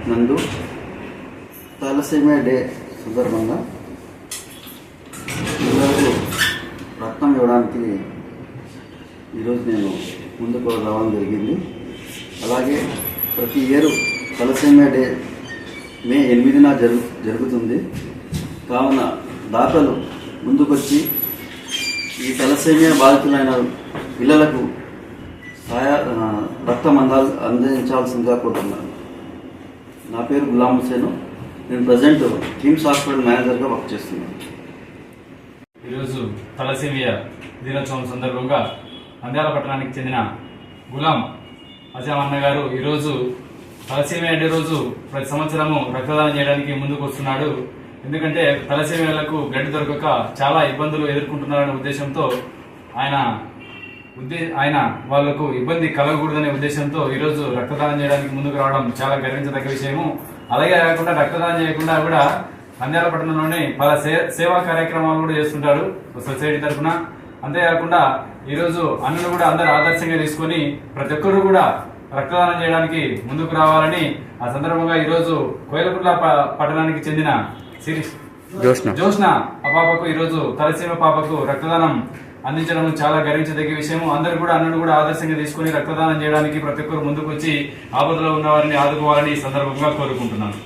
నందు thalassemia day సందర్భంగా ఈరోజు రక్తం ఇవ్వడానికి ఈరోజు నేను ముందుకు రావడం జరిగింది. అలాగే ప్రతి ఇయర్ తలసేమియా డే మే 8న జరుగుతుంది. కావున దాతలు ముందుకొచ్చి ఈ తలసేమియా బాధితులైన పిల్లలకు రక్తం అందించాల్సిందిగా కోరుతున్నాను. నా పేరు గులాం హుసేన్. నేను ప్రజెంట్ కిమ్స్ హాస్పిటల్ మేనేజర్గా వర్క్ చేస్తున్నాను. ఈరోజు తలసేమియా దినోత్సవం సందర్భంగా నంద్యాల పట్టణానికి చెందిన గులాం అజాం అన్న గారు ఈరోజు తలసేమియా డే రోజు ప్రతి సంవత్సరము రక్తదానం చేయడానికి ముందుకు వస్తున్నాడు. ఎందుకంటే తలసేమియాలకు బ్లడ్ దొరకక చాలా ఇబ్బందులు ఎదుర్కొంటున్నారనే ఉద్దేశంతో ఆయన వాళ్లకు ఇబ్బంది కలగకూడదనే ఉద్దేశంతో ఈరోజు రక్తదానం చేయడానికి ముందుకు రావడం చాలా గర్వించదగ్గ విషయము. అలాగే కాకుండా రక్తదానం చేయకుండా కూడా నంద్యాల పట్టణంలోని పలు సేవా కార్యక్రమాలు కూడా చేస్తుంటారు సొసైటీ తరఫున. అంతేకాకుండా ఈరోజు అన్నను కూడా అందరూ ఆదర్శంగా తీసుకొని ప్రతి ఒక్కరు కూడా రక్తదానం చేయడానికి ముందుకు రావాలని ఆ సందర్భంగా ఈరోజు కోయిలకుంట్ల పట్టణానికి చెందిన జోష్న ఆ పాపకు ఈరోజు తలసేమియా పాపకు రక్తదానం అందించడం చాలా గర్వించదగ్గ విషయము. అందరూ కూడా అన్నను కూడా ఆదర్శంగా తీసుకుని రక్తదానం చేయడానికి ప్రతి ఒక్కరు ముందుకు వచ్చి ఆపదలో ఉన్న వారిని ఆదుకోవాలని ఈ సందర్భంగా కోరుకుంటున్నాను.